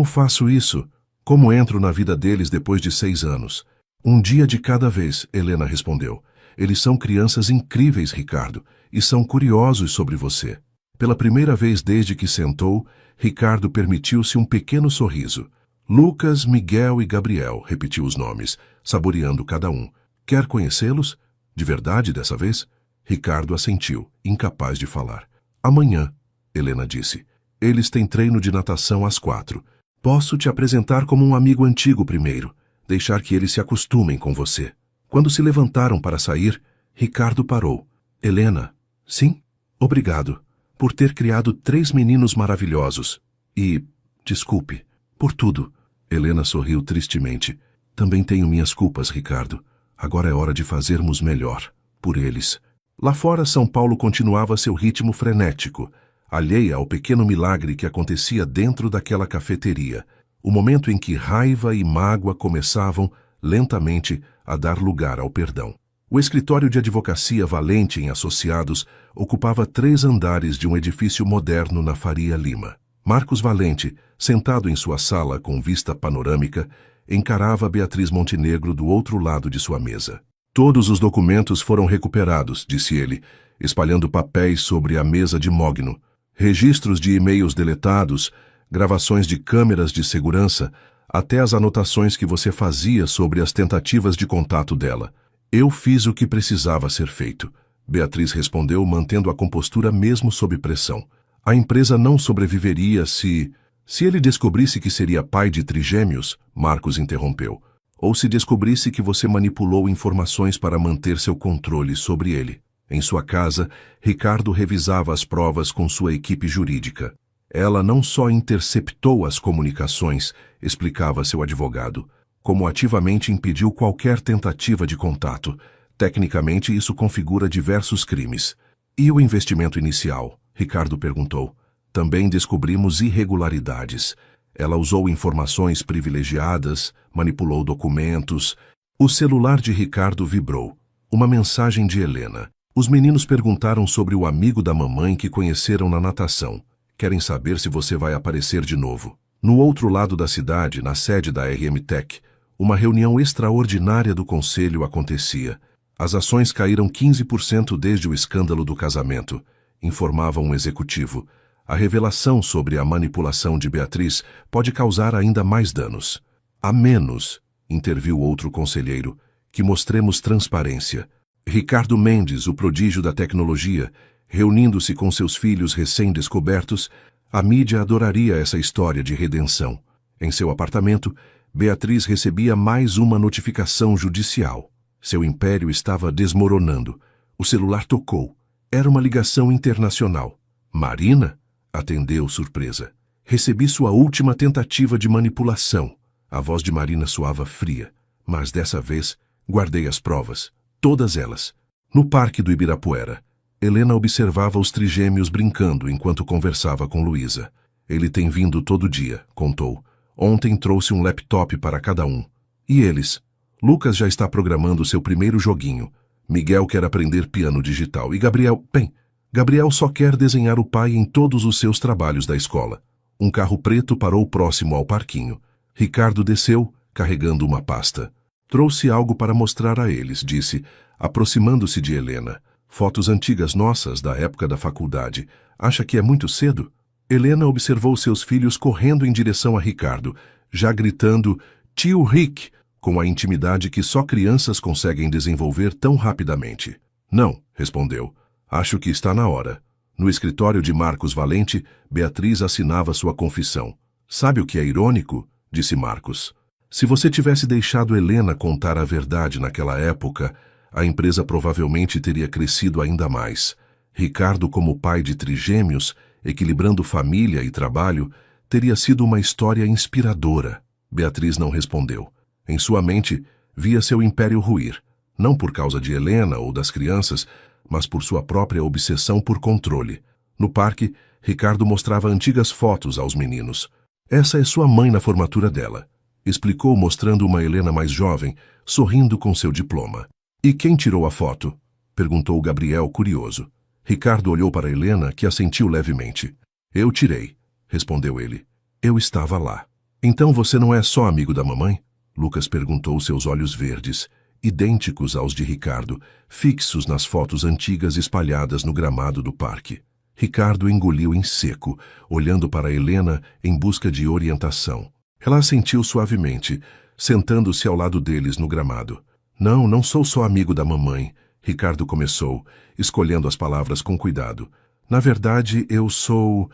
faço isso? Como entro na vida deles depois de 6 anos? Um dia de cada vez, Helena respondeu. Eles são crianças incríveis, Ricardo, e são curiosos sobre você. Pela primeira vez desde que sentou, Ricardo permitiu-se um pequeno sorriso. Lucas, Miguel e Gabriel, repetiu os nomes, saboreando cada um. Quer conhecê-los? De verdade dessa vez? Ricardo assentiu, incapaz de falar. Amanhã, Helena disse. Eles têm treino de natação às 4. Posso te apresentar como um amigo antigo primeiro, deixar que eles se acostumem com você. Quando se levantaram para sair, Ricardo parou. Helena, sim? Obrigado, por ter criado 3 meninos maravilhosos. E, desculpe, por tudo. Helena sorriu tristemente. Também tenho minhas culpas, Ricardo. Agora é hora de fazermos melhor, por eles. Lá fora, São Paulo continuava seu ritmo frenético, alheia ao pequeno milagre que acontecia dentro daquela cafeteria, o momento em que raiva e mágoa começavam, lentamente, a dar lugar ao perdão. O escritório de advocacia Valente em Associados ocupava 3 andares de um edifício moderno na Faria Lima. Marcos Valente, sentado em sua sala com vista panorâmica, encarava Beatriz Montenegro do outro lado de sua mesa. Todos os documentos foram recuperados, disse ele, espalhando papéis sobre a mesa de mogno. Registros de e-mails deletados, gravações de câmeras de segurança, até as anotações que você fazia sobre as tentativas de contato dela. Eu fiz o que precisava ser feito. Beatriz respondeu, mantendo a compostura mesmo sob pressão. A empresa não sobreviveria se ele descobrisse que seria pai de trigêmeos, Marcos interrompeu, ou se descobrisse que você manipulou informações para manter seu controle sobre ele. Em sua casa, Ricardo revisava as provas com sua equipe jurídica. Ela não só interceptou as comunicações, explicava seu advogado, como ativamente impediu qualquer tentativa de contato. Tecnicamente, isso configura diversos crimes. E o investimento inicial? Ricardo perguntou. Também descobrimos irregularidades. Ela usou informações privilegiadas, manipulou documentos. O celular de Ricardo vibrou. Uma mensagem de Helena. Os meninos perguntaram sobre o amigo da mamãe que conheceram na natação. Querem saber se você vai aparecer de novo. No outro lado da cidade, na sede da RM Tech, uma reunião extraordinária do conselho acontecia. As ações caíram 15% desde o escândalo do casamento, informava um executivo. A revelação sobre a manipulação de Beatriz pode causar ainda mais danos. A menos, interviu outro conselheiro, que mostremos transparência. Ricardo Mendes, o prodígio da tecnologia, reunindo-se com seus filhos recém-descobertos, a mídia adoraria essa história de redenção. Em seu apartamento, Beatriz recebia mais uma notificação judicial. Seu império estava desmoronando. O celular tocou. Era uma ligação internacional. Marina? Atendeu, surpresa. Recebi sua última tentativa de manipulação. A voz de Marina soava fria, mas dessa vez guardei as provas. Todas elas. No parque do Ibirapuera, Helena observava os trigêmeos brincando enquanto conversava com Luísa. Ele tem vindo todo dia, contou. Ontem trouxe um laptop para cada um. E eles? Lucas já está programando seu primeiro joguinho. Miguel quer aprender piano digital. E Gabriel só quer desenhar o pai em todos os seus trabalhos da escola. Um carro preto parou próximo ao parquinho. Ricardo desceu, carregando uma pasta. Trouxe algo para mostrar a eles, disse, aproximando-se de Helena. Fotos antigas nossas, da época da faculdade. Acha que é muito cedo? Helena observou seus filhos correndo em direção a Ricardo, já gritando, Tio Rick, com a intimidade que só crianças conseguem desenvolver tão rapidamente. Não, respondeu. Acho que está na hora. No escritório de Marcos Valente, Beatriz assinava sua confissão. Sabe o que é irônico? Disse Marcos. Se você tivesse deixado Helena contar a verdade naquela época, a empresa provavelmente teria crescido ainda mais. Ricardo, como pai de trigêmeos, equilibrando família e trabalho, teria sido uma história inspiradora. Beatriz não respondeu. Em sua mente, via seu império ruir, não por causa de Helena ou das crianças, mas por sua própria obsessão por controle. No parque, Ricardo mostrava antigas fotos aos meninos. Essa é sua mãe na formatura dela, explicou mostrando uma Helena mais jovem, sorrindo com seu diploma. E quem tirou a foto? Perguntou Gabriel, curioso. Ricardo olhou para Helena, que assentiu levemente. Eu tirei, respondeu ele. Eu estava lá. Então você não é só amigo da mamãe? Lucas perguntou, seus olhos verdes, idênticos aos de Ricardo, fixos nas fotos antigas espalhadas no gramado do parque. Ricardo engoliu em seco, olhando para Helena em busca de orientação. Ela assentiu suavemente, sentando-se ao lado deles no gramado. Não sou só amigo da mamãe, Ricardo começou, escolhendo as palavras com cuidado. Na verdade, eu sou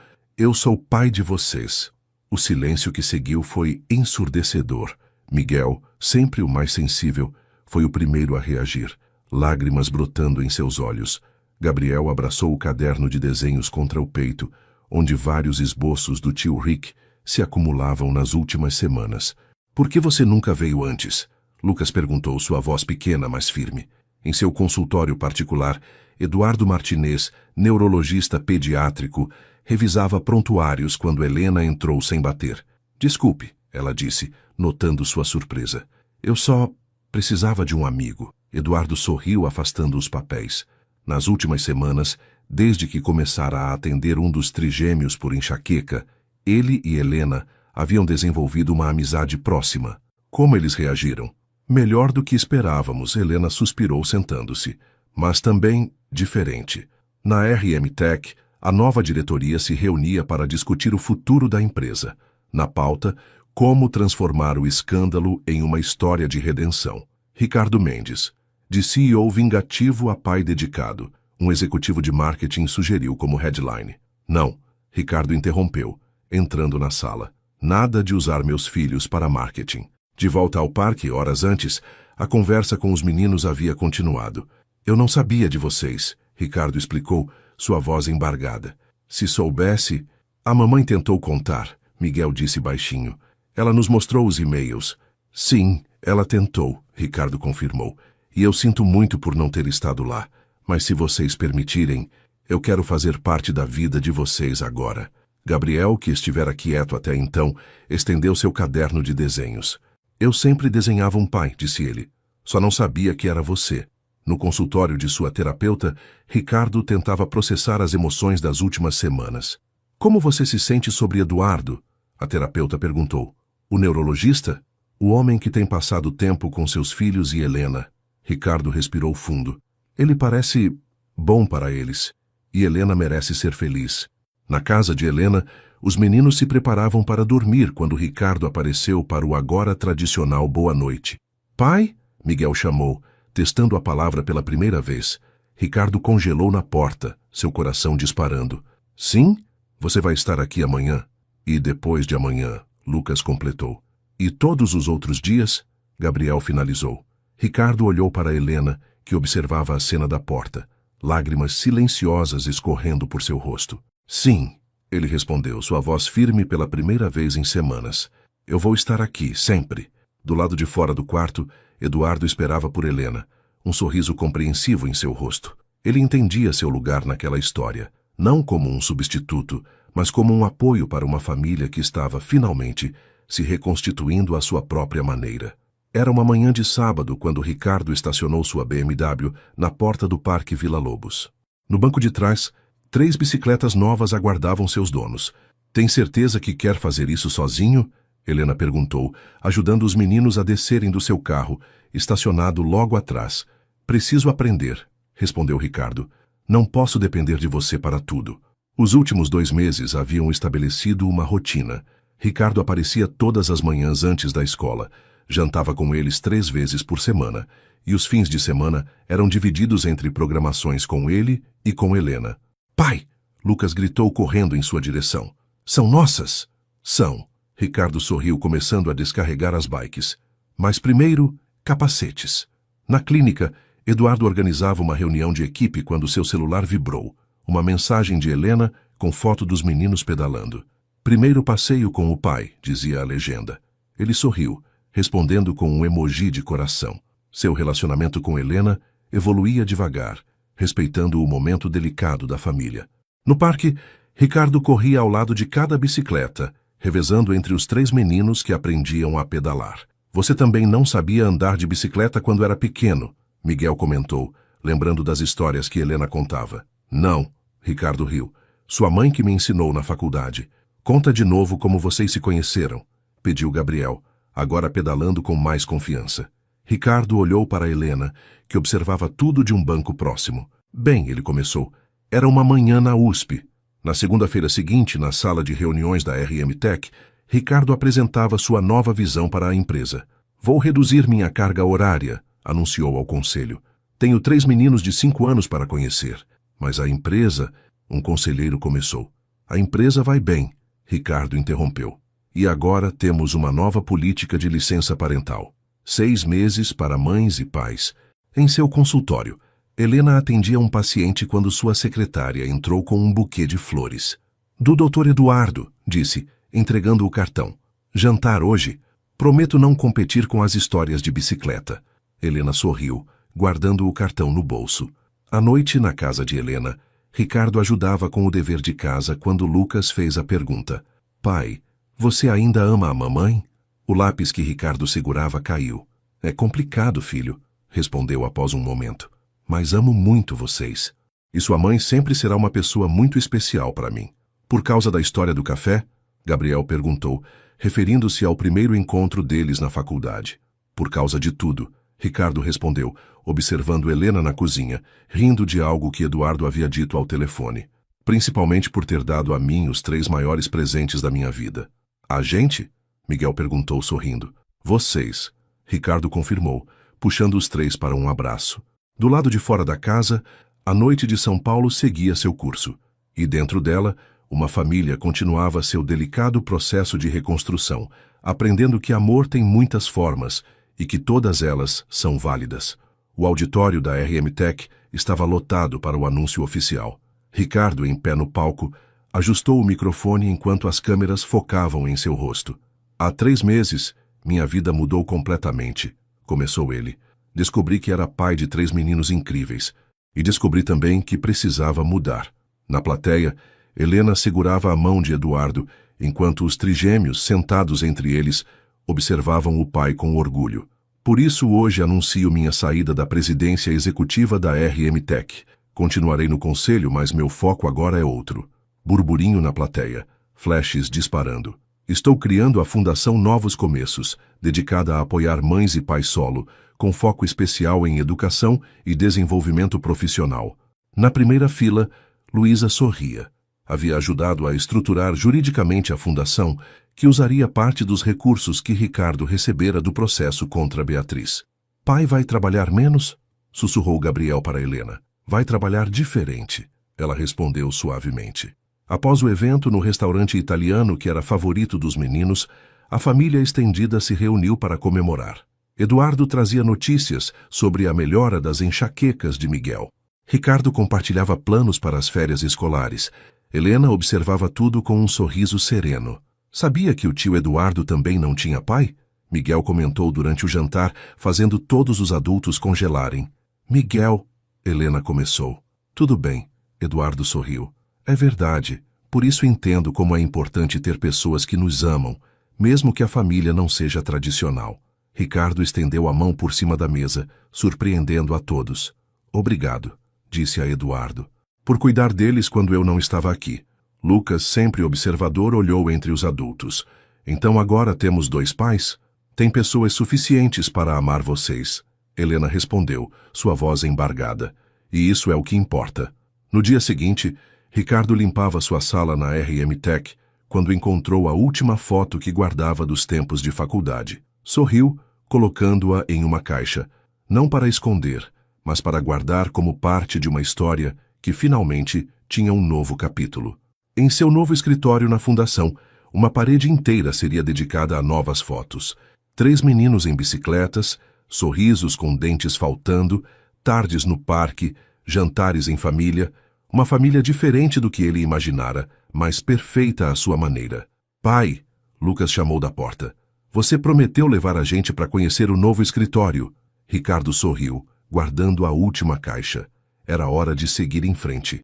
pai de vocês. O silêncio que seguiu foi ensurdecedor. Miguel, sempre o mais sensível, foi o primeiro a reagir, lágrimas brotando em seus olhos. Gabriel abraçou o caderno de desenhos contra o peito, onde vários esboços do tio Rick se acumulavam nas últimas semanas. Por que você nunca veio antes? Lucas perguntou, sua voz pequena, mas firme. Em seu consultório particular, Eduardo Martinez, neurologista pediátrico, revisava prontuários quando Helena entrou sem bater. Desculpe, ela disse, notando sua surpresa. Eu só precisava de um amigo. Eduardo sorriu, afastando os papéis. Nas últimas semanas, desde que começara a atender um dos trigêmeos por enxaqueca, ele e Helena haviam desenvolvido uma amizade próxima. Como eles reagiram? Melhor do que esperávamos, Helena suspirou sentando-se. Mas também diferente. Na RM Tech, a nova diretoria se reunia para discutir o futuro da empresa. Na pauta, como transformar o escândalo em uma história de redenção. Ricardo Mendes, de CEO vingativo a pai dedicado, um executivo de marketing sugeriu como headline. Não, Ricardo interrompeu, entrando na sala. Nada de usar meus filhos para marketing. De volta ao parque, horas antes, a conversa com os meninos havia continuado. Eu não sabia de vocês, Ricardo explicou, sua voz embargada. Se soubesse... A mamãe tentou contar, Miguel disse baixinho. Ela nos mostrou os e-mails. Sim, ela tentou, Ricardo confirmou. E eu sinto muito por não ter estado lá. Mas se vocês permitirem, eu quero fazer parte da vida de vocês agora. Gabriel, que estivera quieto até então, estendeu seu caderno de desenhos. Eu sempre desenhava um pai, disse ele. Só não sabia que era você. No consultório de sua terapeuta, Ricardo tentava processar as emoções das últimas semanas. Como você se sente sobre Eduardo? A terapeuta perguntou. O neurologista? O homem que tem passado tempo com seus filhos e Helena. Ricardo respirou fundo. Ele parece bom para eles. E Helena merece ser feliz. Na casa de Helena, os meninos se preparavam para dormir quando Ricardo apareceu para o agora tradicional boa noite. Pai? Miguel chamou, testando a palavra pela primeira vez. Ricardo congelou na porta, seu coração disparando. Sim? Você vai estar aqui amanhã? E depois de amanhã, Lucas completou. E todos os outros dias? Gabriel finalizou. Ricardo olhou para Helena, que observava a cena da porta, lágrimas silenciosas escorrendo por seu rosto. Sim, ele respondeu, sua voz firme pela primeira vez em semanas. Eu vou estar aqui, sempre. Do lado de fora do quarto, Eduardo esperava por Helena, um sorriso compreensivo em seu rosto. Ele entendia seu lugar naquela história, não como um substituto, mas como um apoio para uma família que estava, finalmente, se reconstituindo à sua própria maneira. Era uma manhã de sábado quando Ricardo estacionou sua BMW na porta do Parque Vila Lobos. No banco de trás, 3 bicicletas novas aguardavam seus donos. Tem certeza que quer fazer isso sozinho? Helena perguntou, ajudando os meninos a descerem do seu carro, estacionado logo atrás. Preciso aprender, respondeu Ricardo. Não posso depender de você para tudo. Os últimos 2 meses haviam estabelecido uma rotina. Ricardo aparecia todas as manhãs antes da escola. Jantava com eles 3 vezes por semana, e os fins de semana eram divididos entre programações com ele e com Helena. Pai! Lucas gritou correndo em sua direção. São nossas? São. Ricardo sorriu, começando a descarregar as bikes. Mas primeiro, capacetes. Na clínica, Eduardo organizava uma reunião de equipe quando seu celular vibrou. Uma mensagem de Helena com foto dos meninos pedalando. Primeiro passeio com o pai, dizia a legenda. Ele sorriu, respondendo com um emoji de coração. Seu relacionamento com Helena evoluía devagar, respeitando o momento delicado da família. No parque, Ricardo corria ao lado de cada bicicleta, revezando entre os 3 meninos que aprendiam a pedalar. Você também não sabia andar de bicicleta quando era pequeno, Miguel comentou, lembrando das histórias que Helena contava. Não, Ricardo riu. Sua mãe que me ensinou na faculdade. Conta de novo como vocês se conheceram, pediu Gabriel, agora pedalando com mais confiança. Ricardo olhou para Helena, que observava tudo de um banco próximo. Bem, ele começou. Era uma manhã na USP. Na segunda-feira seguinte, na sala de reuniões da RM Tech, Ricardo apresentava sua nova visão para a empresa. Vou reduzir minha carga horária, anunciou ao conselho. Tenho 3 meninos de 5 anos para conhecer. Mas a empresa... Um conselheiro começou. A empresa vai bem, Ricardo interrompeu. E agora temos uma nova política de licença parental. 6 meses para mães e pais. Em seu consultório, Helena atendia um paciente quando sua secretária entrou com um buquê de flores. Do Dr. Eduardo, disse, entregando o cartão. Jantar hoje? Prometo não competir com as histórias de bicicleta. Helena sorriu, guardando o cartão no bolso. À noite, na casa de Helena, Ricardo ajudava com o dever de casa quando Lucas fez a pergunta. Pai, você ainda ama a mamãe? O lápis que Ricardo segurava caiu. É complicado, filho, respondeu após um momento. Mas amo muito vocês. E sua mãe sempre será uma pessoa muito especial para mim. Por causa da história do café? Gabriel perguntou, referindo-se ao primeiro encontro deles na faculdade. Por causa de tudo, Ricardo respondeu, observando Helena na cozinha, rindo de algo que Eduardo havia dito ao telefone. Principalmente por ter dado a mim os 3 maiores presentes da minha vida. A gente? Miguel perguntou sorrindo. Vocês, Ricardo confirmou, puxando os 3 para um abraço. Do lado de fora da casa, a noite de São Paulo seguia seu curso. E dentro dela, uma família continuava seu delicado processo de reconstrução, aprendendo que amor tem muitas formas e que todas elas são válidas. O auditório da RM Tech estava lotado para o anúncio oficial. Ricardo, em pé no palco, ajustou o microfone enquanto as câmeras focavam em seu rosto. Há 3 meses, minha vida mudou completamente, começou ele. Descobri que era pai de 3 meninos incríveis. E descobri também que precisava mudar. Na plateia, Helena segurava a mão de Eduardo, enquanto os trigêmeos, sentados entre eles, observavam o pai com orgulho. Por isso hoje anuncio minha saída da presidência executiva da RM Tech. Continuarei no conselho, mas meu foco agora é outro. Burburinho na plateia, flashes disparando. Estou criando a Fundação Novos Começos, dedicada a apoiar mães e pais solo, com foco especial em educação e desenvolvimento profissional. Na primeira fila, Luísa sorria. Havia ajudado a estruturar juridicamente a fundação, que usaria parte dos recursos que Ricardo recebera do processo contra Beatriz. Pai vai trabalhar menos? Sussurrou Gabriel para Helena. Vai trabalhar diferente, ela respondeu suavemente. Após o evento no restaurante italiano que era favorito dos meninos, a família estendida se reuniu para comemorar. Eduardo trazia notícias sobre a melhora das enxaquecas de Miguel. Ricardo compartilhava planos para as férias escolares. Helena observava tudo com um sorriso sereno. Sabia que o tio Eduardo também não tinha pai? Miguel comentou durante o jantar, fazendo todos os adultos congelarem. Miguel, Helena começou. Tudo bem, Eduardo sorriu. É verdade, por isso entendo como é importante ter pessoas que nos amam, mesmo que a família não seja tradicional. Ricardo estendeu a mão por cima da mesa, surpreendendo a todos. Obrigado, disse a Eduardo, por cuidar deles quando eu não estava aqui. Lucas, sempre observador, olhou entre os adultos. Então agora temos 2 pais? Tem pessoas suficientes para amar vocês. Helena respondeu, sua voz embargada. E isso é o que importa. No dia seguinte, Ricardo limpava sua sala na RM Tech quando encontrou a última foto que guardava dos tempos de faculdade. Sorriu, colocando-a em uma caixa, não para esconder, mas para guardar como parte de uma história que finalmente tinha um novo capítulo. Em seu novo escritório na fundação, uma parede inteira seria dedicada a novas fotos. 3 meninos em bicicletas, sorrisos com dentes faltando, tardes no parque, jantares em família, uma família diferente do que ele imaginara, mas perfeita à sua maneira. Pai, Lucas chamou da porta. Você prometeu levar a gente para conhecer o novo escritório. Ricardo sorriu, guardando a última caixa. Era hora de seguir em frente.